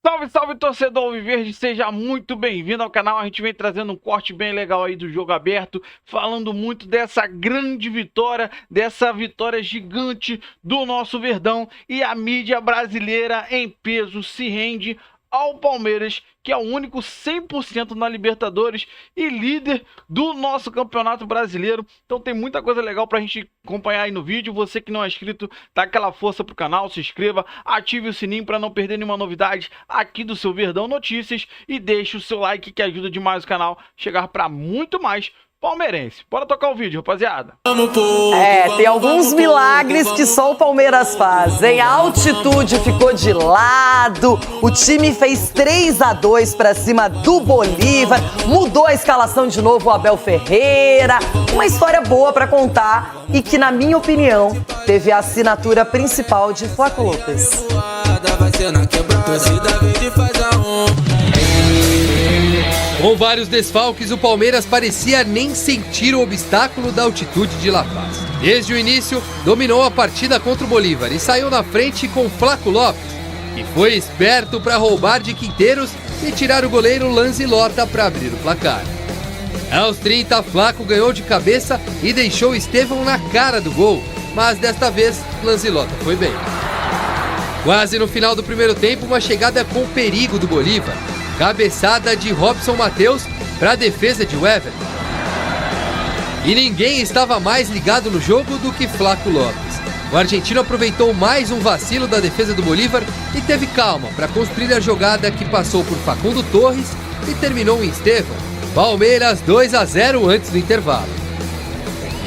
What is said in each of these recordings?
Salve, salve, torcedor alviverde, seja muito bem-vindo ao canal. A gente vem trazendo um corte bem legal aí do jogo aberto, falando muito dessa grande vitória, dessa vitória gigante do nosso Verdão, e a mídia brasileira em peso se rende ao Palmeiras, que é o único 100% na Libertadores e líder do nosso Campeonato Brasileiro. Então tem muita coisa legal pra gente acompanhar aí no vídeo. Você que não é inscrito, dá aquela força pro canal, se inscreva, ative o sininho para não perder nenhuma novidade aqui do seu Verdão Notícias e deixe o seu like que ajuda demais o canal a chegar para muito mais palmeirense. Bora tocar o vídeo, rapaziada. Tem alguns milagres que só o Palmeiras faz, hein? A altitude ficou de lado, o time fez 3-2 pra cima do Bolívar, mudou a escalação de novo o Abel Ferreira. Uma história boa pra contar e que, na minha opinião, teve a assinatura principal de Flaco Lopes. Com vários desfalques, o Palmeiras parecia nem sentir o obstáculo da altitude de La Paz. Desde o início, dominou a partida contra o Bolívar e saiu na frente com Flaco Lopes, que foi esperto para roubar de Quinteiros e tirar o goleiro Lanzilota para abrir o placar. Aos 30, Flaco ganhou de cabeça e deixou Estevão na cara do gol, mas desta vez Lanzilota foi bem. Quase no final do primeiro tempo, uma chegada com perigo do Bolívar. Cabeçada de Robson Matheus para a defesa de Everton. E ninguém estava mais ligado no jogo do que Flaco Lopes. O argentino aproveitou mais um vacilo da defesa do Bolívar e teve calma para construir a jogada que passou por Facundo Torres e terminou em Estevão. Palmeiras 2-0 antes do intervalo.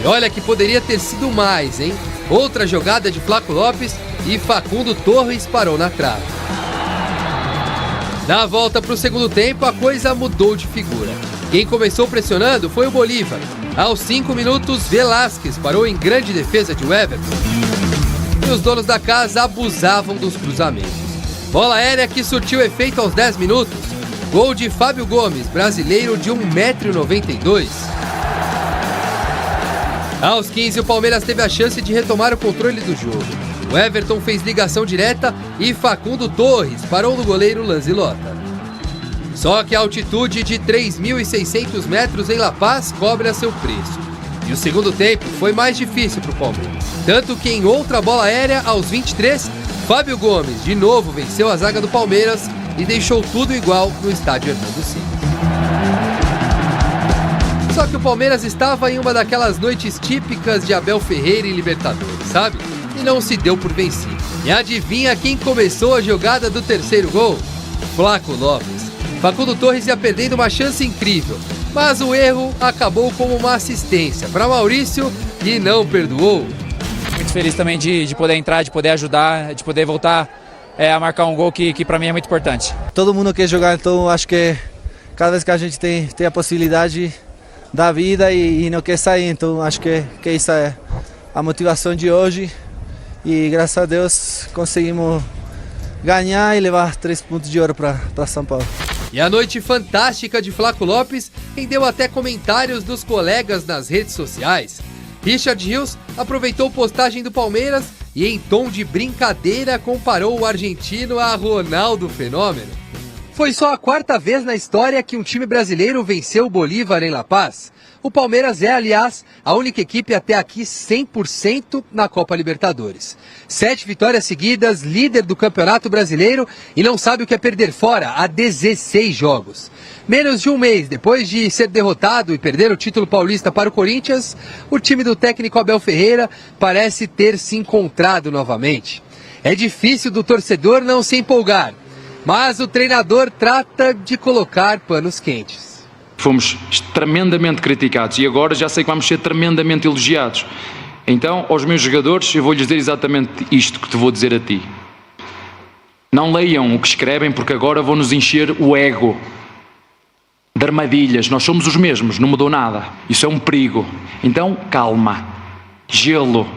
E olha que poderia ter sido mais, hein? Outra jogada de Flaco Lopes e Facundo Torres parou na trave. Na volta para o segundo tempo, a coisa mudou de figura. Quem começou pressionando foi o Bolívar. Aos 5 minutos, Velásquez parou em grande defesa de Everton. E os donos da casa abusavam dos cruzamentos. Bola aérea que surtiu efeito aos 10 minutos. Gol de Fábio Gomes, brasileiro de 1,92 m. Aos 15, o Palmeiras teve a chance de retomar o controle do jogo. O Everton fez ligação direta e Facundo Torres parou no goleiro Lanzilota. Só que a altitude de 3.600 metros em La Paz cobra seu preço. E o segundo tempo foi mais difícil para o Palmeiras. Tanto que em outra bola aérea, aos 23, Fábio Gomes de novo venceu a zaga do Palmeiras e deixou tudo igual no estádio Hernando Siles. Só que o Palmeiras estava em uma daquelas noites típicas de Abel Ferreira em Libertadores, sabe? E não se deu por vencido. E adivinha quem começou a jogada do terceiro gol? Flaco Lopes. Facundo Torres ia perdendo uma chance incrível, mas o erro acabou como uma assistência para Maurício e não perdoou. Muito feliz também de poder entrar, de poder ajudar, de poder voltar a marcar um gol que para mim é muito importante. Todo mundo quer jogar, então acho que cada vez que a gente tem a possibilidade da vida e não quer sair, então acho que isso é a motivação de hoje. E graças a Deus conseguimos ganhar e levar 3 pontos de ouro para São Paulo. E a noite fantástica de Flaco Lopes rendeu até comentários dos colegas nas redes sociais. Richard Rios aproveitou postagem do Palmeiras e, em tom de brincadeira, comparou o argentino a Ronaldo Fenômeno. Foi só a 4ª vez na história que um time brasileiro venceu o Bolívar em La Paz. O Palmeiras é, aliás, a única equipe até aqui 100% na Copa Libertadores. 7 vitórias seguidas, líder do Campeonato Brasileiro e não sabe o que é perder fora há 16 jogos. Menos de um mês depois de ser derrotado e perder o título paulista para o Corinthians, o time do técnico Abel Ferreira parece ter se encontrado novamente. É difícil do torcedor não se empolgar, mas o treinador trata de colocar panos quentes. Fomos tremendamente criticados e agora já sei que vamos ser tremendamente elogiados. Então, aos meus jogadores, eu vou-lhes dizer exatamente isto que te vou dizer a ti. Não leiam o que escrevem porque agora vão-nos encher o ego de armadilhas. Nós somos os mesmos, não mudou nada. Isso é um perigo. Então, calma. Gelo.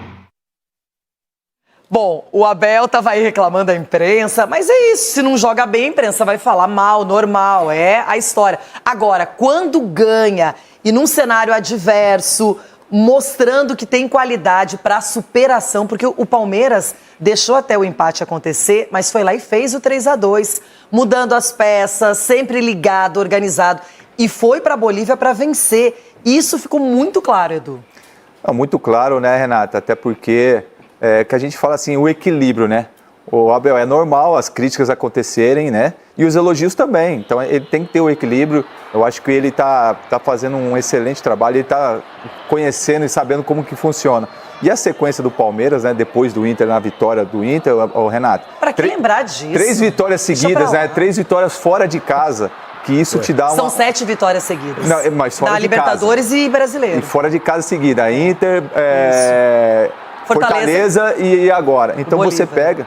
Bom, o Abel estava aí reclamando da imprensa, mas é isso, se não joga bem, a imprensa vai falar mal, normal, é a história. Agora, quando ganha e num cenário adverso, mostrando que tem qualidade para superação, porque o Palmeiras deixou até o empate acontecer, mas foi lá e fez o 3-2. mudando as peças, sempre ligado, organizado. E foi para a Bolívia para vencer. Isso ficou muito claro, Edu. Muito claro, né, Renata? Até porque que a gente fala assim, o equilíbrio, né? O Abel, é normal as críticas acontecerem, né? E os elogios também. Então ele tem que ter o equilíbrio. Eu acho que ele tá fazendo um excelente trabalho, ele está conhecendo e sabendo como que funciona. E a sequência do Palmeiras, né? Depois do Inter, na vitória do Inter, o Renato. Para que lembrar disso? 3 vitórias seguidas, né? 3 vitórias fora de casa. Que isso te dá uma... São 7 vitórias seguidas. Não, mas fora da de Libertadores casa. E Brasileiro. E fora de casa seguida. Inter, Fortaleza e agora. Então você pega...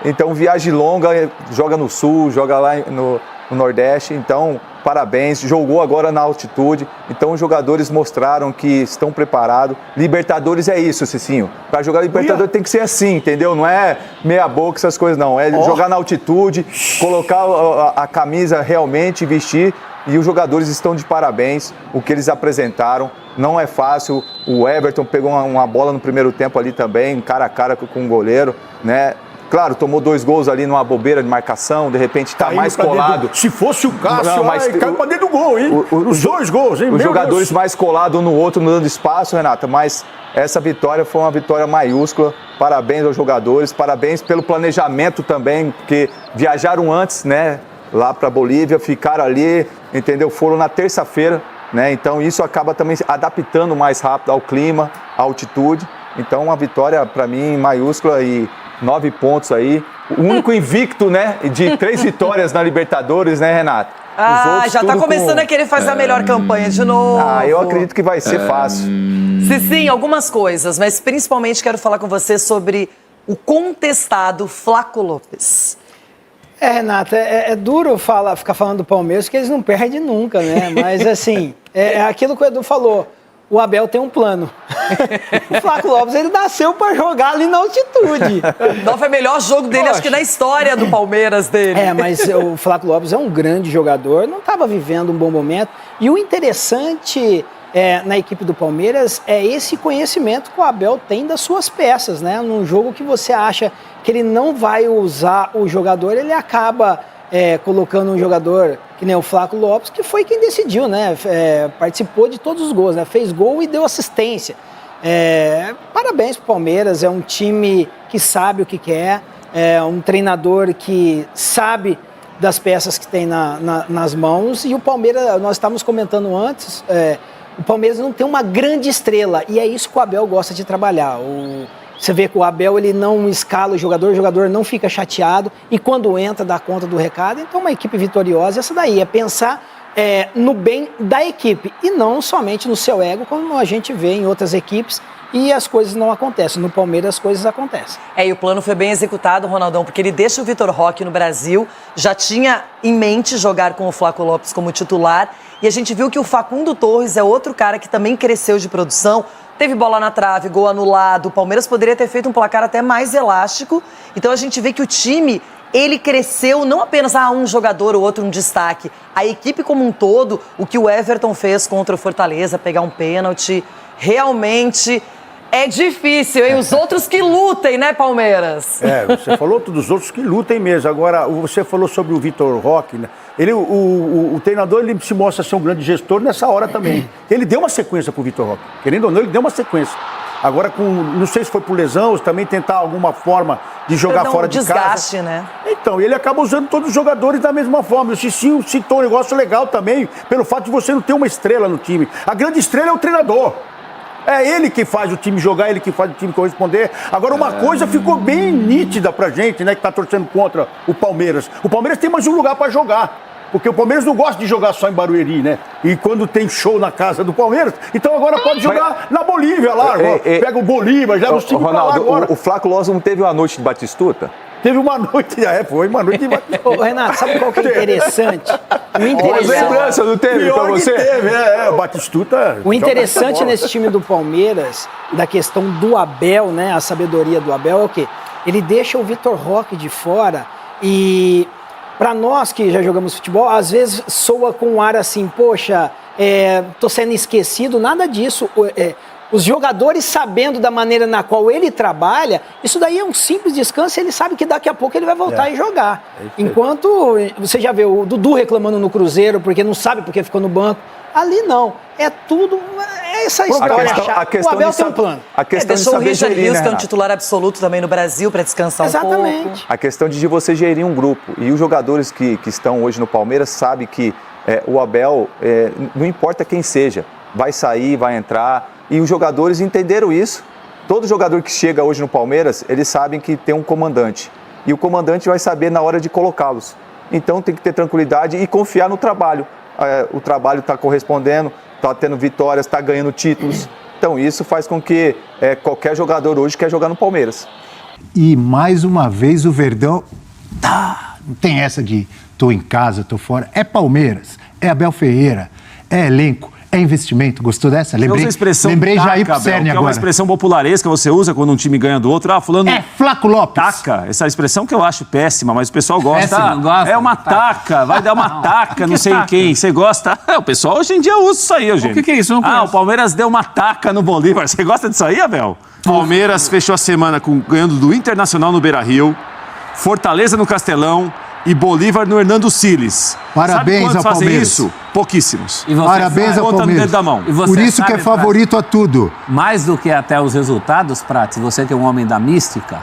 Então, viagem longa, joga no Sul, joga lá no Nordeste. Então, parabéns. Jogou agora na altitude. Então, os jogadores mostraram que estão preparados. Libertadores é isso, Cicinho. Para jogar Libertadores tem que ser assim, entendeu? Não é meia boca, essas coisas, não. É jogar na altitude, colocar a camisa realmente, vestir. E os jogadores estão de parabéns. O que eles apresentaram não é fácil. O Everton pegou uma bola no primeiro tempo ali também, cara a cara com o goleiro, né? Claro, tomou 2 gols ali numa bobeira de marcação, de repente está mais colado. Se fosse o Cássio, caiu para dentro do gol, hein? Os 2 gols, hein? Os jogadores mais colados um no outro, não dando espaço, Renata, mas essa vitória foi uma vitória maiúscula. Parabéns aos jogadores, parabéns pelo planejamento também, porque viajaram antes, né? Lá para a Bolívia, ficaram ali, entendeu? Foram na terça-feira, né? Então isso acaba também adaptando mais rápido ao clima, à altitude. Então uma vitória para mim maiúscula e 9 pontos aí. O único invicto, né? De 3 vitórias na Libertadores, né, Renato? Já tá começando a querer fazer a melhor campanha de novo. Eu acredito que vai ser fácil. Sim, algumas coisas, mas principalmente quero falar com você sobre o contestado Flaco Lopes. Renata, é duro ficar falando do Palmeiras, porque eles não perdem nunca, né? Mas, assim, é aquilo que o Edu falou. O Abel tem um plano. O Flaco Lopes, ele nasceu para jogar ali na altitude. Não, foi o melhor jogo dele, acho que na história do Palmeiras dele. Mas o Flaco Lopes é um grande jogador, não estava vivendo um bom momento. E o interessante na equipe do Palmeiras é esse conhecimento que o Abel tem das suas peças, né? Num jogo que você acha que ele não vai usar o jogador, ele acaba colocando um jogador que nem o Flaco Lopes, que foi quem decidiu, né? Participou de todos os gols, né? Fez gol e deu assistência. Parabéns pro Palmeiras, é um time que sabe o que quer, é um treinador que sabe das peças que tem nas mãos, e o Palmeiras, nós estávamos comentando antes, o Palmeiras não tem uma grande estrela, e é isso que o Abel gosta de trabalhar. Você vê que o Abel, ele não escala o jogador não fica chateado, e quando entra, dá conta do recado. Então, uma equipe vitoriosa, essa daí é pensar no bem da equipe, e não somente no seu ego, como a gente vê em outras equipes, e as coisas não acontecem. No Palmeiras, as coisas acontecem. E o plano foi bem executado, Ronaldão, porque ele deixa o Vitor Roque no Brasil, já tinha em mente jogar com o Flaco Lopes como titular, e a gente viu que o Facundo Torres é outro cara que também cresceu de produção, teve bola na trave, gol anulado, o Palmeiras poderia ter feito um placar até mais elástico, então a gente vê que o time, ele cresceu não apenas um jogador ou outro um destaque, a equipe como um todo, o que o Everton fez contra o Fortaleza, pegar um pênalti, realmente é difícil, hein? Os outros que lutem, né, Palmeiras? Você falou dos outros que lutem mesmo. Agora, você falou sobre o Vitor Roque, né? O treinador, ele se mostra ser um grande gestor nessa hora também. Ele deu uma sequência pro Vitor Roque. Querendo ou não, ele deu uma sequência. Agora, não sei se foi por lesão, também tentar alguma forma de jogar fora de casa. Desgaste, né? Então, ele acaba usando todos os jogadores da mesma forma. O Cicinho citou um negócio legal também, pelo fato de você não ter uma estrela no time. A grande estrela é o treinador. É ele que faz o time jogar, ele que faz o time corresponder. Agora, uma coisa ficou bem nítida pra gente, né, que tá torcendo contra o Palmeiras. O Palmeiras tem mais um lugar pra jogar. Porque o Palmeiras não gosta de jogar só em Barueri, né? E quando tem show na casa do Palmeiras, então agora pode jogar na Bolívia lá. Pega o Bolívar, leva os times pra lá agora. O Flaco Lopes não teve uma noite de Batistuta? Teve uma noite, foi uma noite de Batistuta. Renato, sabe qual que é interessante? Lembrança, não teve pra você? Teve, Batistuta. O interessante nesse time do Palmeiras, da questão do Abel, né? A sabedoria do Abel é o quê? Ele deixa o Vitor Roque de fora e... Para nós que já jogamos futebol, às vezes soa com um ar assim, poxa, tô sendo esquecido, nada disso. Os jogadores sabendo da maneira na qual ele trabalha, isso daí é um simples descanso e ele sabe que daqui a pouco ele vai voltar e jogar. Enquanto você já vê o Dudu reclamando no Cruzeiro porque não sabe porque ficou no banco. Ali não. É tudo... Essa história chata. O Abel tem um plano. A questão de deixou o saber Richard gerir, Rios, que é um Renato? titular absoluto também no Brasil, para descansar um pouco. Exatamente. A questão de você gerir um grupo. E os jogadores que estão hoje no Palmeiras sabem que o Abel, não importa quem seja, vai sair, vai entrar. E os jogadores entenderam isso. Todo jogador que chega hoje no Palmeiras, eles sabem que tem um comandante. E o comandante vai saber na hora de colocá-los. Então tem que ter tranquilidade e confiar no trabalho. O trabalho está correspondendo, está tendo vitórias, está ganhando títulos. Então isso faz com que qualquer jogador hoje quer jogar no Palmeiras. E mais uma vez o Verdão, não tem essa de tô em casa, tô fora. É Palmeiras, é Abel Ferreira, é elenco, é investimento. Gostou dessa? Lembrei Jair Pisserni agora. É uma expressão popularesca que você usa quando um time ganha do outro. Fulano... É Flaco Lopes. Taca. Essa expressão que eu acho péssima, mas o pessoal gosta. Péssima, gosta. É uma taca, vai dar uma taca, não sei em quem. Você gosta? O pessoal hoje em dia usa isso aí, Eugênio. O que é isso? O Palmeiras deu uma taca no Bolívar. Você gosta disso aí, Abel? Palmeiras fechou a semana ganhando do Internacional no Beira-Rio, Fortaleza no Castelão e Bolívar no Hernando Siles. Parabéns Sabe ao fazem Palmeiras. isso? Pouquíssimos. Parabéns ao Conta no Palmeiras. dedo da mão. Por isso que é favorito a tudo. Mais do que até os resultados, Prats, você que é um homem da mística,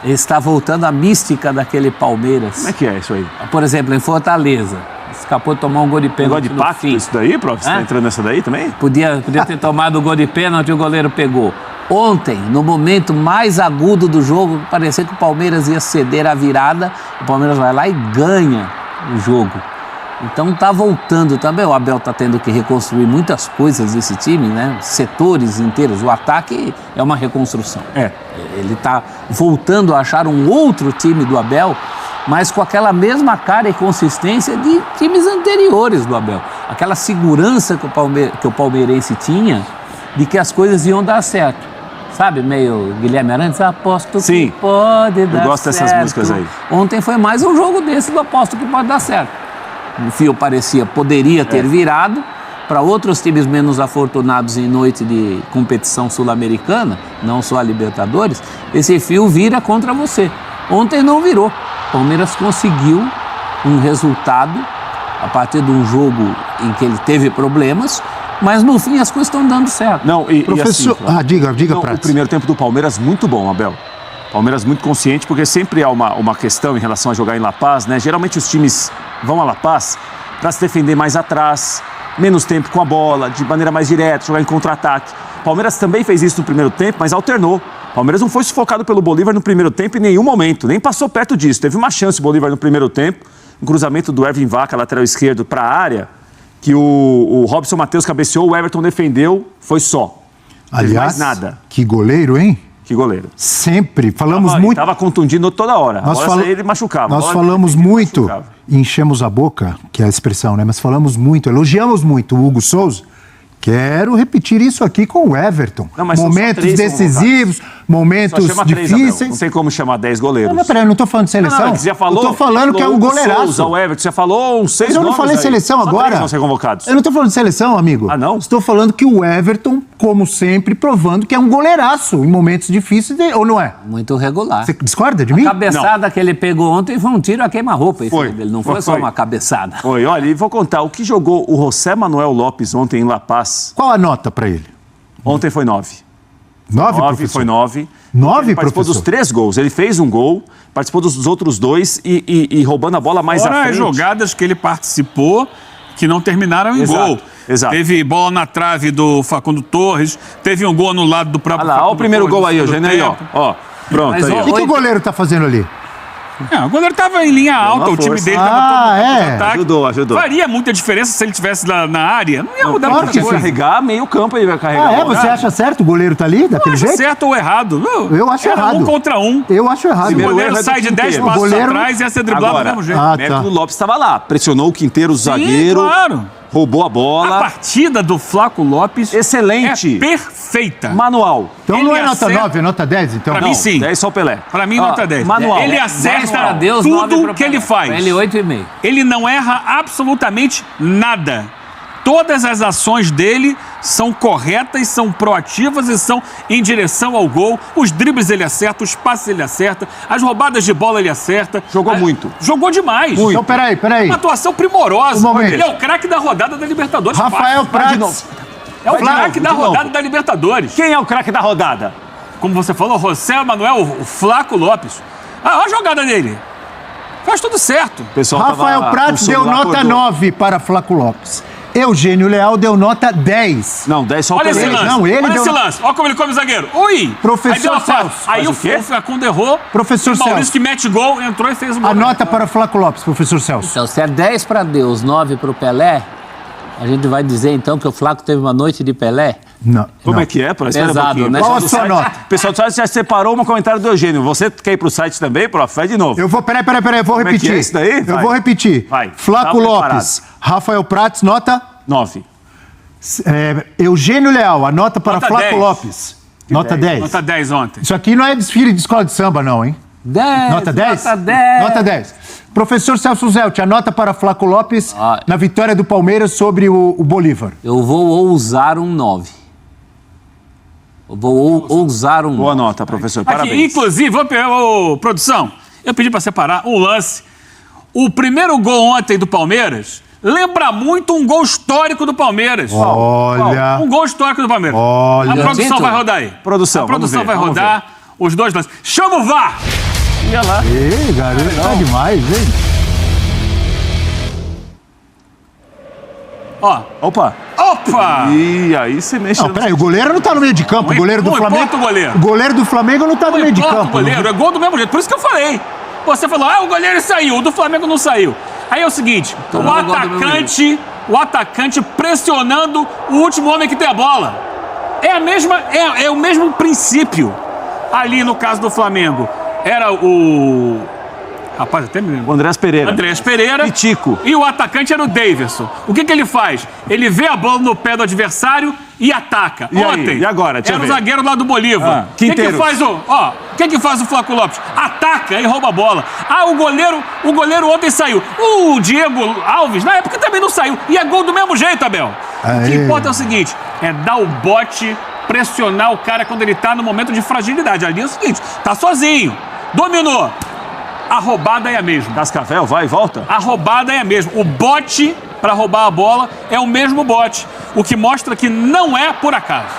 está voltando a mística daquele Palmeiras. Como é que é isso aí? Por exemplo, em Fortaleza, escapou de tomar um gol de pênalti. Negócio de pacto isso daí, prof? Você tá entrando nessa daí também? Podia ter tomado o gol de pênalti e o goleiro pegou. Ontem, no momento mais agudo do jogo, parecia que o Palmeiras ia ceder a virada. O Palmeiras vai lá e ganha o jogo. Então tá voltando também. O Abel tá tendo que reconstruir muitas coisas desse time, né? Setores inteiros. O ataque é uma reconstrução. Ele tá voltando a achar um outro time do Abel, mas com aquela mesma cara e consistência de times anteriores do Abel. Aquela segurança que o palmeirense tinha de que as coisas iam dar certo. Sabe, meio Guilherme Arantes, aposto que pode dar certo. Eu gosto dessas músicas aí. Ontem foi mais um jogo desse do aposto que pode dar certo. O fio poderia ter virado para outros times menos afortunados em noite de competição sul-americana, não só a Libertadores, esse fio vira contra você. Ontem não virou. O Palmeiras conseguiu um resultado a partir de um jogo em que ele teve problemas, mas no fim as coisas estão dando certo. Não, Professor, e assim, diga, o primeiro tempo do Palmeiras muito bom, Abel. Palmeiras muito consciente, porque sempre há uma questão em relação a jogar em La Paz, né? Geralmente os times vão a La Paz para se defender mais atrás, menos tempo com a bola, de maneira mais direta, jogar em contra-ataque. Palmeiras também fez isso no primeiro tempo, mas alternou. Palmeiras não foi sufocado pelo Bolívar no primeiro tempo em nenhum momento, nem passou perto disso. Teve uma chance o Bolívar no primeiro tempo, um cruzamento do Ervin Vaca, lateral esquerdo, para a área, que o Robson Matheus cabeceou, o Everton defendeu, foi só. Aliás, mais nada. Que goleiro, hein? Que goleiro. Sempre. Falamos muito. Estava contundindo toda hora. Ele machucava. Nós falamos muito, enchemos a boca, que é a expressão, né? Mas falamos muito, elogiamos muito o Hugo Souza. Quero repetir isso aqui com o Everton. Não, mas momentos decisivos, momentos difíceis. Não tem como chamar 10 goleiros. Não, peraí, eu não estou falando de seleção. Você já falou, eu estou falando que é um goleiraço. Souza, o Everton, você falou uns 6 Mas eu não falei seleção agora. Só 3 vão ser convocados. Eu não estou falando de seleção, amigo. Ah, não? Estou falando que o Everton, como sempre, provando que é um goleiraço em momentos difíceis, ou não é? Muito regular. Você discorda de mim? A cabeçada que ele pegou ontem foi um tiro a queima-roupa. Não foi só uma cabeçada. Foi, olha, e vou contar, o que jogou o José Manuel Lopes ontem em La Paz... Qual a nota para ele? Ontem foi 9. 9, professor? Foi 9. 9, ele participou dos 3 gols. Ele fez um gol, participou dos outros 2 e roubando a bola mais à frente. As jogadas que ele participou que não terminaram em gol. Exato. Teve bola na trave do Facundo Torres, teve um gol anulado do próprio Facundo Torres. Olha o primeiro gol aí, Eugênio, aí, ó. Pronto, mas, aí. O que o goleiro tá fazendo ali? O goleiro estava em linha alta, o time dele estava todo ataque. Ajudou. Faria muita diferença se ele estivesse na área. Não ia mudar muita coisa. Carregar meio campo, ele vai carregar. Você acha certo o goleiro tá ali, daquele jeito? Certo ou errado? Eu acho errado. 1 contra 1. Eu acho errado. Se o goleiro sai de 10 passos atrás, ia ser driblado do mesmo jeito. O Mérito Lopes estava lá, pressionou o Quinteiro, o zagueiro. Claro. Roubou a bola. A partida do Flaco Lopes excelente. É perfeita. Manual. Então não é nota 9, é nota 10, então? Pra mim, sim. 10 só o Pelé. Pra mim, nota 10. Manual. Ele acerta tudo que ele faz. Ele 8,5. Ele não erra absolutamente nada. Todas as ações dele são corretas, são proativas e são em direção ao gol. Os dribles ele acerta, os passes ele acerta, as roubadas de bola ele acerta. Jogou muito. Jogou demais. Então, peraí. Uma atuação primorosa. Um Ele é o craque da rodada da Libertadores. Rafael Prats. É o craque da rodada da Libertadores. Quem é o craque da rodada? Como você falou, José Manuel, o Flaco Lopes. Olha a jogada dele. Faz tudo certo. Rafael Prats deu nota 9 para Flaco Lopes. Eugênio Leal deu nota 10. Não, 10 só Olha esse lance. Não, ele olha deu... esse lance. Olha como ele come o zagueiro. Ui! Professor Celso. Aí o Facundo errou. Professor o Maurício Celso. que mete gol, entrou e fez o gol. A nota para Flaco Lopes, professor Celso. Então, se é 10 para Deus, 9 para o Pelé, a gente vai dizer então que o Flaco teve uma noite de Pelé? Não. Como é que é? Pesado, né? Qual a sua nota? O pessoal do site já separou um comentário do Eugênio. Você quer ir pro site também, prof? Vai de novo. Eu vou, peraí, eu vou Como repetir. É que é isso daí? Eu vou repetir. Vai. Flaco Tá Lopes, Rafael Prats, nota? 9. Eugênio Leal, a nota para Nota Flaco 10. Lopes. Nota 10. Nota 10 ontem. Isso aqui não é desfile de escola de samba, não, hein? 10. Nota 10? Nota 10. Nota 10. Professor Celso Zelt, a nota para Flaco Lopes na vitória do Palmeiras sobre o Bolívar. Eu vou ousar um 9. Eu vou ousar um 9. Boa nota, professor. Aqui, Parabéns. inclusive, produção, eu pedi para separar um lance. O primeiro gol ontem do Palmeiras lembra muito um gol histórico do Palmeiras. Olha. Um gol histórico do Palmeiras. Olha. A produção vai rodar aí. Produção, A produção vamos ver, vai rodar os dois lances. Chama o VAR! Olha lá. Ei, garoto, tá demais, hein? Ó. Opa! E aí você mexe... Não, peraí, o goleiro não tá no meio de campo. O goleiro do Flamengo... importa o goleiro. O goleiro do Flamengo não tá no meio de campo. O goleiro é gol do mesmo jeito. Por isso que eu falei. Você falou, o goleiro saiu, o do Flamengo não saiu. Aí é o seguinte, o atacante pressionando o último homem que tem a bola. É o mesmo princípio. Ali no caso do Flamengo, era o... Rapaz, até me lembro. O Andrés Pereira. Andrés Pereira. E Tico. E o atacante era o Davidson. O que ele faz? Ele vê a bola no pé do adversário e ataca. E aí? Ontem, E agora? Deixa era eu o ver. zagueiro lá do Bolívar. O que faz o que faz o Flaco Lopes? Ataca e rouba a bola. O goleiro ontem saiu. O Diego Alves, na época, também não saiu. E é gol do mesmo jeito, Abel. O que importa é o seguinte, é dar o bote, pressionar o cara quando ele tá no momento de fragilidade. Ali é o seguinte, tá sozinho, dominou. A roubada é a mesma. Cascavel, vai e volta? A roubada é a mesma. O bote para roubar a bola é o mesmo bote. O que mostra que não é por acaso.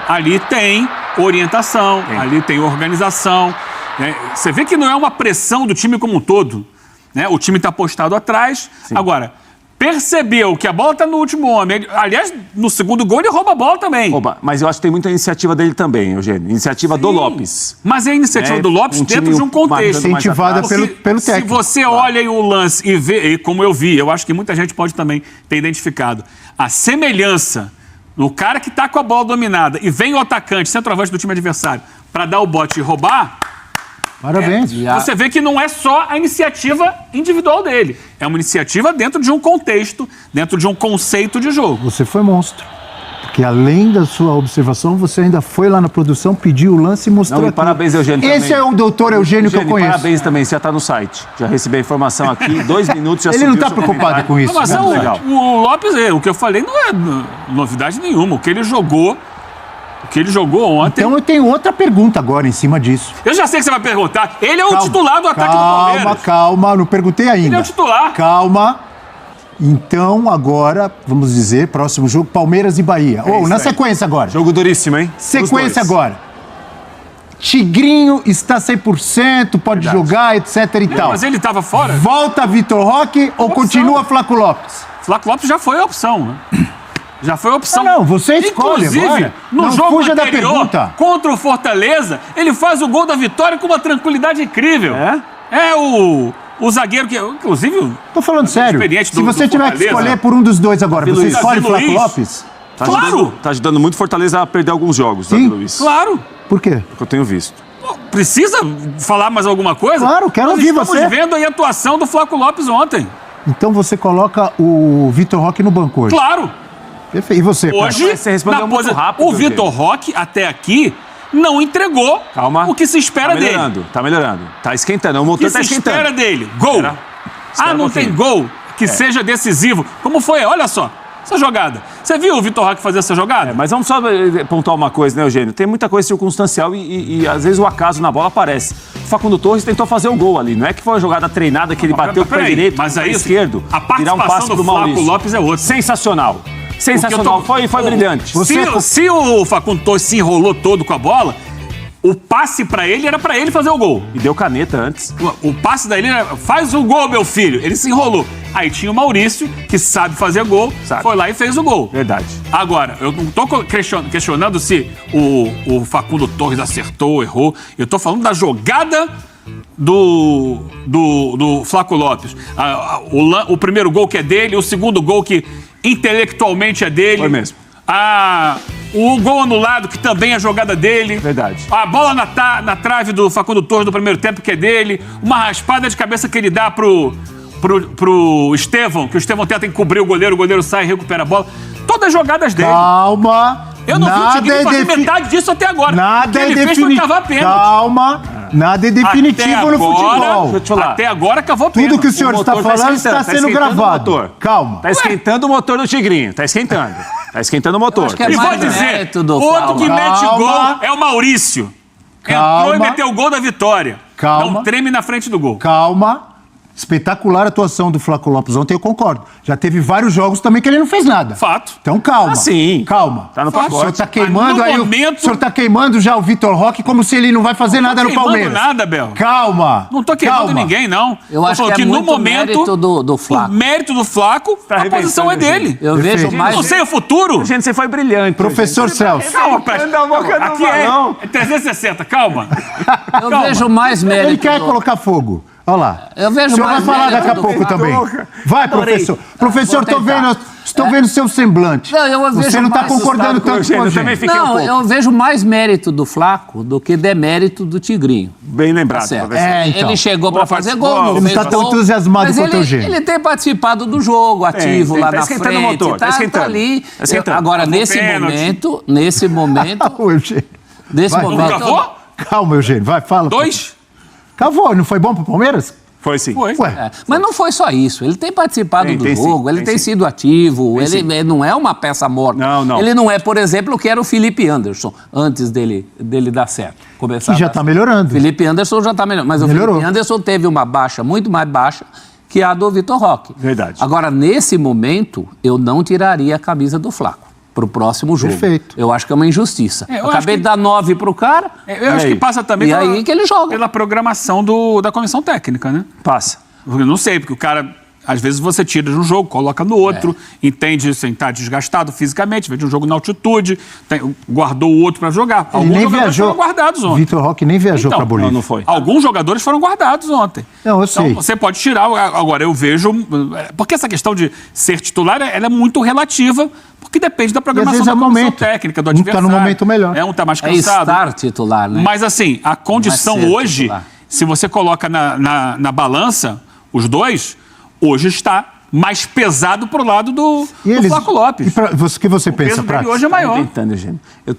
Ali tem orientação, ali tem organização. Né? Você vê que não é uma pressão do time como um todo. Né? O time está postado atrás. Sim. Agora, percebeu que a bola está no último homem. Aliás, no segundo gol ele rouba a bola também. Mas eu acho que tem muita iniciativa dele também, Eugênio. Iniciativa do Lopes. Mas é a iniciativa do Lopes dentro de um contexto. Incentivada pelo técnico. Se você olha aí o lance e vê, e como eu vi, eu acho que muita gente pode também ter identificado, a semelhança no cara que está com a bola dominada e vem o atacante, centroavante do time adversário, para dar o bote e roubar... Parabéns. Você vê que não é só a iniciativa individual dele. É uma iniciativa dentro de um contexto, dentro de um conceito de jogo. Você foi monstro. Porque além da sua observação, você ainda foi lá na produção, pediu o lance e mostrou aqui. Parabéns, Eugênio. Esse também. É o doutor Eugênio que eu conheço. Parabéns também, você já está no site. Já recebi a informação aqui, 2 minutos já Ele não está preocupado com isso. Mas legal. O Lopes, o que eu falei não é novidade nenhuma. O que ele jogou ontem... Então eu tenho outra pergunta agora em cima disso. Eu já sei que você vai perguntar. Ele é o titular do ataque do Palmeiras. Calma, não perguntei ainda. Ele é o titular. Calma. Então, agora, vamos dizer, próximo jogo, Palmeiras e Bahia. Na sequência agora. Jogo duríssimo, hein? Sequência agora. Tigrinho está 100%, pode jogar, etc e tal. Mas ele estava fora. Volta Vitor Roque ou continua Flaco Lopes? Flaco Lopes já foi a opção, né? Já foi a opção. Não, você escolhe. Inclusive, agora. no não jogo fuja anterior, da pergunta. contra o Fortaleza, ele faz o gol da vitória com uma tranquilidade incrível. É o zagueiro que, inclusive... Tô falando sério. Se você tiver que escolher por um dos dois agora, você escolhe Flaco Lopes? Claro! Tá ajudando muito Fortaleza a perder alguns jogos, Sim, Luiz. Claro. Por quê? Porque eu tenho visto. Precisa falar mais alguma coisa? Claro, quero ouvir você. Nós estamos vendo aí a atuação do Flaco Lopes ontem. Então você coloca o Vitor Roque no banco hoje? Claro. Perfeito. E você, hoje, você respondeu muito rápido, o Vitor Roque, até aqui, não entregou o que se espera dele. Tá melhorando. Tá esquentando. O motor tá esquentando. O que se espera dele? Gol. Não tem gol que seja decisivo. Como foi? Olha só, essa jogada. Você viu o Vitor Roque fazer essa jogada? Mas vamos só pontuar uma coisa, né, Eugênio? Tem muita coisa circunstancial e às vezes o acaso na bola aparece. O Facundo Torres tentou fazer o gol ali. Não é que foi uma jogada treinada que ele bateu com o pé direito, mas aí, esquerdo. A participação do Flaco Lopes é outra. Sensacional. Sensacional. Foi brilhante. Se o Facundo Torres se enrolou todo com a bola, o passe pra ele era pra ele fazer o gol. E deu caneta antes. O passe dele era, faz o gol, meu filho. Ele se enrolou. Aí tinha o Maurício, que sabe fazer gol, foi lá e fez o gol. Verdade. Agora, eu não tô questionando se o Facundo Torres acertou, errou. Eu tô falando da jogada do Flaco Lopes. O primeiro gol que é dele, o segundo gol que intelectualmente é dele. Foi mesmo. O gol anulado, que também é jogada dele. Verdade. A bola na trave do Facundo Torres do primeiro tempo, que é dele. Uma raspada de cabeça que ele dá pro Estevão, que o Estevão tenta encobrir o goleiro sai e recupera a bola. Todas as jogadas dele. Calma. Eu não vi o Tigrinho fazer metade disso até agora. Nada o que ele fez foi cavar pênalti. Calma. Nada é definitivo no futebol. Deixa eu te falar. Até agora cavou pênalti. Tudo que o senhor está falando está sendo gravado. Calma. Tá esquentando o motor do Tigrinho. Tá esquentando. Tá esquentando o motor. E vou dizer, outro que mete gol é o Maurício. Entrou e meteu o gol da vitória. Calma. Não treme na frente do gol. Calma. Espetacular a atuação do Flaco Lopes ontem, eu concordo. Já teve vários jogos também que ele não fez nada. Fato. Então calma. Sim. Calma. Tá no pacote. O senhor está queimando aí. Momento... O senhor está queimando já o Vitor Roque como se ele não vai fazer nada no Palmeiras. Não tô nada, Bel. Calma. Não tô queimando ninguém, não. Eu acho que é muito mérito do Flaco. O mérito do Flaco, a posição é dele. Eu vejo mais... Não sei o futuro. Gente, você foi brilhante. Professor Celso. Calma, aqui é 360, calma. Eu vejo mais mérito. Ele quer colocar fogo. Olha lá. Eu vejo o senhor vai mais falar daqui a do pouco também. Vai, professor. Professor, estou vendo seu semblante. Não, eu vejo você não está mais concordando tanto com a gente. Não, eu vejo mais mérito do Flaco do que demérito do Tigrinho. Bem lembrado. Tá então. Ele chegou para fazer gol, ele não está tão entusiasmado quanto o Gênio. Ele tem participado do jogo, ativo lá na frente. O motor, tá ali. Agora, nesse momento... Nesse momento... Calma, Eugênio. Vai, fala. 2? Cavou, não foi bom pro Palmeiras? Foi sim. Foi. Mas não foi só isso. Ele tem participado do jogo, ele tem sido ativo, ele não é uma peça morta. Não. Ele não é, por exemplo, o que era o Felipe Anderson, antes dele dar certo. Que já está melhorando. Felipe Anderson já está melhorando. Mas melhorou. O Felipe Anderson teve uma baixa muito mais baixa que a do Vitor Roque. Verdade. Agora, nesse momento, eu não tiraria a camisa do Flaco pro próximo jogo. Perfeito. Eu acho que é uma injustiça. Acabei de dar 9 pro cara. Eu acho que passa também que ele joga. Pela programação da comissão técnica, né? Passa. Eu não sei, porque o cara... Às vezes você tira de um jogo, coloca no outro, entende sem estar desgastado fisicamente, vem de um jogo na altitude, guardou o outro para jogar. Alguns jogadores foram guardados ontem. Vitor Roque nem viajou para Bolívia. Não foi. Alguns jogadores foram guardados ontem. Não, eu sei. Então, você pode tirar. Agora, eu vejo... Porque essa questão de ser titular, ela é muito relativa, porque depende da programação da comissão técnica, do adversário. Um está no momento melhor. Um está mais cansado. É estar titular, né? Mas assim, a condição hoje, se você coloca na balança os dois, hoje está mais pesado pro lado do Flaco Lopes. O que você pensa, Prats? Hoje é maior. Inventando, Eugênio. Eu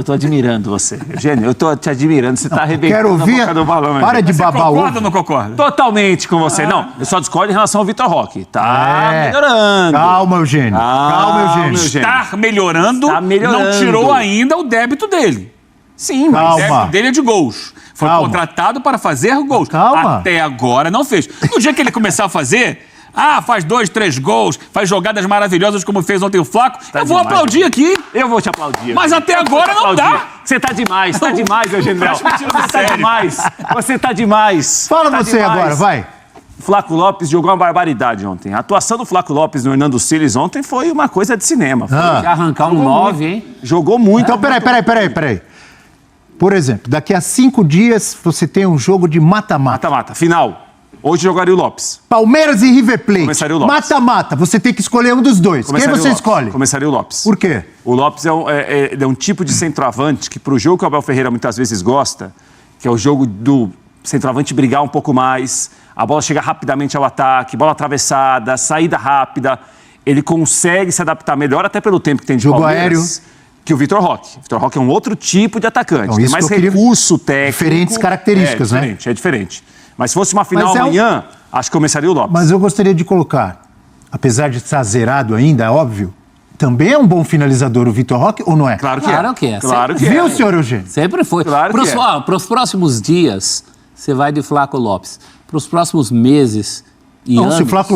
tô admirando você. Eugênio, eu tô te admirando. Você tá arrebentando quero ouvir, a boca do balão. Para de babar o ovo. Concorda ou não concorda? Totalmente com você. Não, eu só discordo em relação ao Vitor Roque. Tá melhorando. Calma, Eugênio. Calma, Eugênio. Está melhorando, não tirou ainda o débito dele. Sim, mas o débito dele é de gols. Foi contratado para fazer gols. Até agora não fez. No dia que ele começar a fazer... faz 2, 3 gols, faz jogadas maravilhosas como fez ontem o Flaco. Eu vou aplaudir aqui. Eu vou te aplaudir. Mas até agora não dá. Você tá demais, Eugênio. Você tá demais. Você tá demais. Fala você agora, vai. Flaco Lopes jogou uma barbaridade ontem. A atuação do Flaco Lopes no Hernando Siles ontem foi uma coisa de cinema. Arrancar um 9, hein? Jogou muito. Então, peraí. Por exemplo, daqui a 5 dias você tem um jogo de mata-mata. Mata-mata, final. Hoje jogaria o Lopes. Palmeiras e River Plate. Começaria o Lopes. Mata-mata, você tem que escolher um dos dois. Quem você escolhe? Começaria o Lopes. Por quê? O Lopes é um tipo de centroavante que, pro jogo que o Abel Ferreira muitas vezes gosta, que é o jogo do centroavante brigar um pouco mais, a bola chega rapidamente ao ataque, bola atravessada, saída rápida, ele consegue se adaptar melhor, até pelo tempo que tem de jogo Palmeiras, aéreo. Que o Vitor Roque. O Vitor Roque é um outro tipo de atacante, então, tem mais recurso técnico. Diferentes características, né? É diferente. Mas se fosse uma final amanhã, acho que começaria o Lopes. Mas eu gostaria de colocar, apesar de estar zerado ainda, é óbvio, também é um bom finalizador, o Vitor Roque, ou não é? Claro que Claro que é. Claro que Viu, é. senhor Eugênio? Sempre foi. Claro que é. Para os próximos dias, você vai de Flaco Lopes. Para os próximos meses e Não, anos... se o Flávio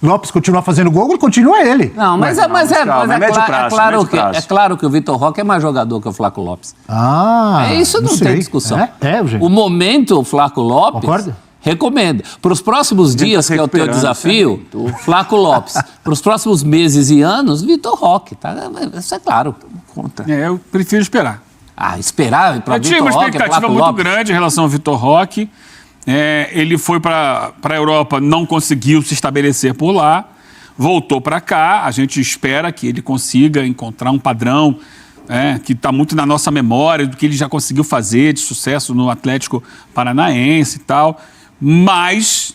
Lopes continuar fazendo gol, ele continua ele. Não, mas é claro que o Vitor Roque é mais jogador que o Flaco Lopes. Isso não tem discussão. Eugênio. O momento, o Flaco Lopes... Concorda? Recomendo. Para os próximos dias, que é o teu desafio, Flaco Lopes. Para os próximos meses e anos, Vitor Roque. Tá? Isso é claro. Conta. Eu prefiro esperar. Esperar para Vitor Roque, Eu tinha uma expectativa muito grande em relação ao Vitor Roque. Ele foi para a Europa, não conseguiu se estabelecer por lá, voltou para cá. A gente espera que ele consiga encontrar um padrão que está muito na nossa memória, do que ele já conseguiu fazer de sucesso no Atlético Paranaense e tal. Mas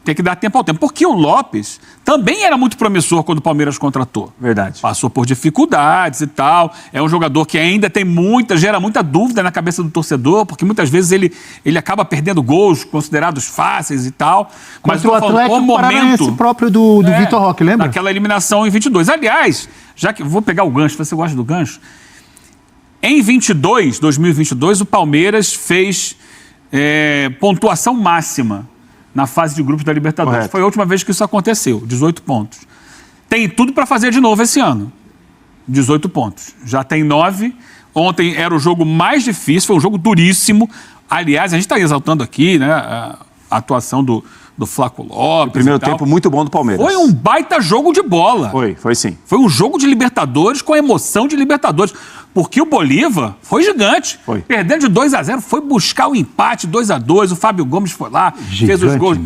tem que dar tempo ao tempo. Porque o Lopes também era muito promissor quando o Palmeiras contratou. Verdade. Passou por dificuldades e tal. É um jogador que ainda gera muita dúvida na cabeça do torcedor, porque muitas vezes ele acaba perdendo gols considerados fáceis e tal. Mas o Atlético Paranaense próprio do Vitor Roque, lembra? Naquela eliminação em 22. Aliás, já que vou pegar o gancho, você gosta do gancho? Em 2022, o Palmeiras fez pontuação máxima na fase de grupos da Libertadores. Correto. Foi a última vez que isso aconteceu, 18 pontos. Tem tudo para fazer de novo esse ano. 18 pontos. Já tem 9. Ontem era o jogo mais difícil, foi um jogo duríssimo. Aliás, a gente está exaltando aqui, né, a atuação do Flaco Lopes. Primeiro tempo muito bom do Palmeiras. Foi um baita jogo de bola. Foi sim. Foi um jogo de Libertadores com emoção de Libertadores. Porque o Bolívar foi gigante. Perdendo de 2-0, foi buscar o empate 2-2. O Fábio Gomes foi lá, fez os gols.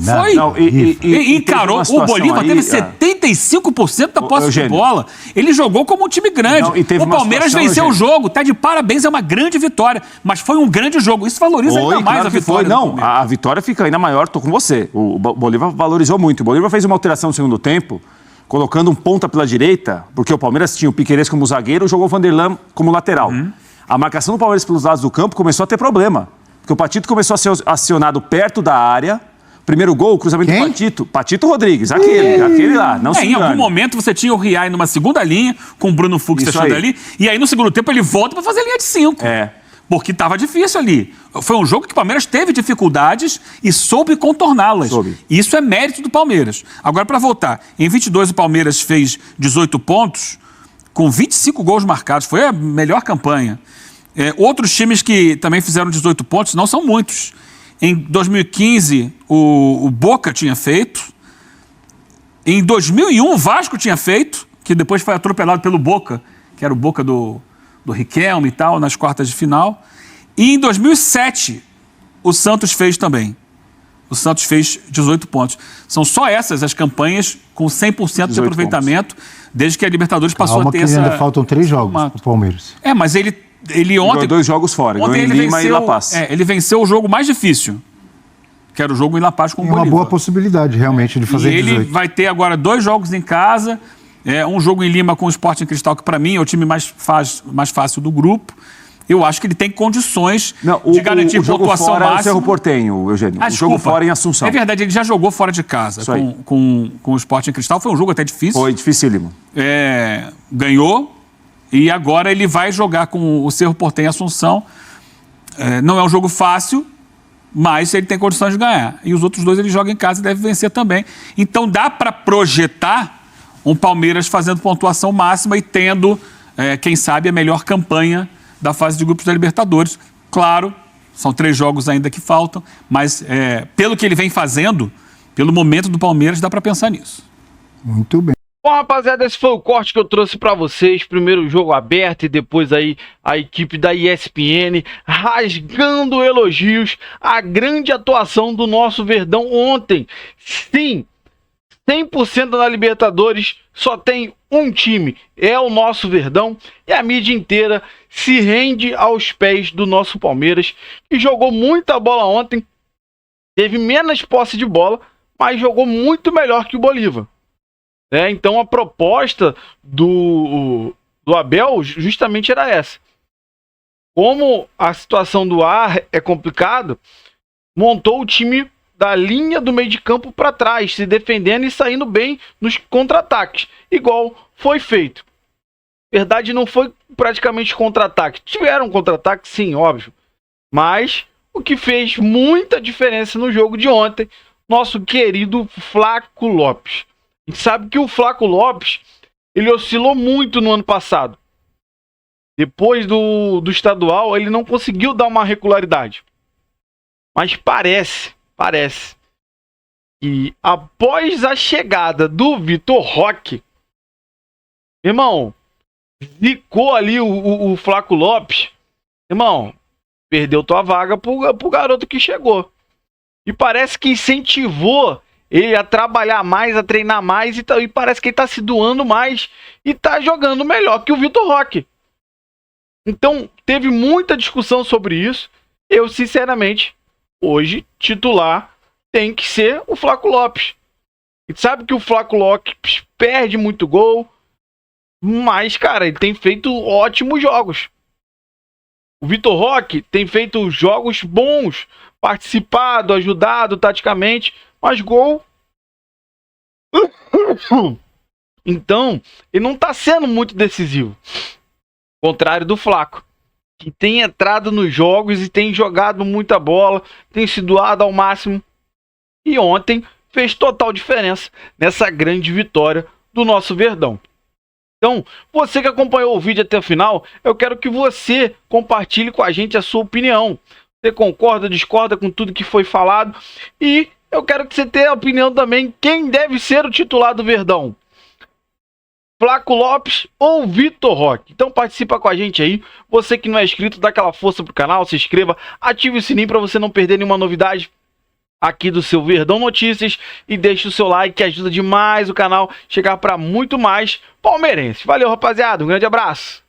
Encarou. O Bolívar teve 75% da posse de bola. Ele jogou como um time grande. O Palmeiras venceu o jogo. Tá de parabéns, é uma grande vitória. Mas foi um grande jogo. Isso valoriza ainda mais a vitória. A vitória fica ainda maior, tô com você. O Bolívar valorizou muito. O Bolívar fez uma alteração no segundo tempo, colocando um ponta pela direita, porque o Palmeiras tinha o Piquerez como zagueiro e jogou o Vanderlan como lateral. A marcação do Palmeiras pelos lados do campo começou a ter problema, porque o Patito começou a ser acionado perto da área. Primeiro gol, o cruzamento do Patito Rodrigues, aquele lá, não se engane. Em algum momento você tinha o Riai numa segunda linha, com o Bruno Fux fechando ali, e aí no segundo tempo ele volta para fazer a linha de 5. Porque estava difícil ali. Foi um jogo que o Palmeiras teve dificuldades e soube contorná-las. Isso é mérito do Palmeiras. Agora, para voltar, em 22 o Palmeiras fez 18 pontos, com 25 gols marcados. Foi a melhor campanha. Outros times que também fizeram 18 pontos, não são muitos. Em 2015, o Boca tinha feito. Em 2001, o Vasco tinha feito, que depois foi atropelado pelo Boca, que era o Boca do Riquelme e tal, nas quartas de final. E em 2007, o Santos fez também. O Santos fez 18 pontos. São só essas as campanhas com 100% de aproveitamento, desde que a Libertadores passou a ter essa... ainda faltam 3 jogos para o Palmeiras. Mas ele ontem... Ganhou 2 jogos fora, ontem ganhou em Lima e La Paz. Ele venceu o jogo mais difícil, que era o jogo em La Paz com o Bolívar. Uma boa possibilidade, realmente, de fazer 18. Ele vai ter agora 2 jogos em casa... um jogo em Lima com o Sporting Cristal, que para mim é o time mais fácil do grupo. Eu acho que ele tem condições de garantir pontuação máxima. É o Cerro Porteño, Eugênio. O jogo fora em Assunção. É verdade, ele já jogou fora de casa com o Sporting Cristal. Foi um jogo até difícil. Foi dificílimo. Ganhou e agora ele vai jogar com o Cerro Porteño em Assunção. Não é um jogo fácil, mas ele tem condições de ganhar. E os outros 2 ele joga em casa e deve vencer também. Então dá para projetar um Palmeiras fazendo pontuação máxima e tendo, quem sabe, a melhor campanha da fase de grupos da Libertadores. Claro, são 3 jogos ainda que faltam, mas pelo que ele vem fazendo, pelo momento do Palmeiras, dá para pensar nisso. Muito bem. Bom, rapaziada, esse foi o corte que eu trouxe para vocês. Primeiro o jogo aberto e depois aí a equipe da ESPN rasgando elogios à grande atuação do nosso Verdão ontem. Sim, 100% na Libertadores só tem um time, é o nosso Verdão, e a mídia inteira se rende aos pés do nosso Palmeiras, que jogou muita bola ontem, teve menos posse de bola, mas jogou muito melhor que o Bolívar. Então a proposta do Abel justamente era essa. Como a situação do ar é complicada, montou o time da linha do meio de campo para trás, se defendendo e saindo bem nos contra-ataques, igual foi feito. Verdade, não foi praticamente contra-ataque. Tiveram contra-ataque, sim, óbvio. Mas o que fez muita diferença no jogo de ontem, nosso querido Flaco Lopes. A gente sabe que o Flaco Lopes, ele oscilou muito no ano passado. Depois do estadual, ele não conseguiu dar uma regularidade. Mas parece que após a chegada do Vitor Roque, irmão, zicou ali o Flaco Lopes, irmão, perdeu tua vaga pro garoto que chegou. E parece que incentivou ele a trabalhar mais, a treinar mais, e parece que ele tá se doando mais e tá jogando melhor que o Vitor Roque. Então, teve muita discussão sobre isso. Eu, sinceramente, hoje, titular tem que ser o Flaco Lopes. E sabe que o Flaco Lopes perde muito gol, mas, cara, ele tem feito ótimos jogos. O Vitor Roque tem feito jogos bons, participado, ajudado taticamente, mas gol... Então, ele não tá sendo muito decisivo. Contrário do Flaco, que tem entrado nos jogos e tem jogado muita bola, tem se doado ao máximo. E ontem fez total diferença nessa grande vitória do nosso Verdão. Então, você que acompanhou o vídeo até o final, eu quero que você compartilhe com a gente a sua opinião. Você concorda, discorda com tudo que foi falado? E eu quero que você tenha a opinião também, quem deve ser o titular do Verdão? Flaco Lopes ou Vitor Roque? Então participa com a gente aí. Você que não é inscrito, dá aquela força pro canal, se inscreva, ative o sininho para você não perder nenhuma novidade aqui do seu Verdão Notícias e deixe o seu like que ajuda demais o canal chegar para muito mais palmeirenses. Valeu, rapaziada, um grande abraço.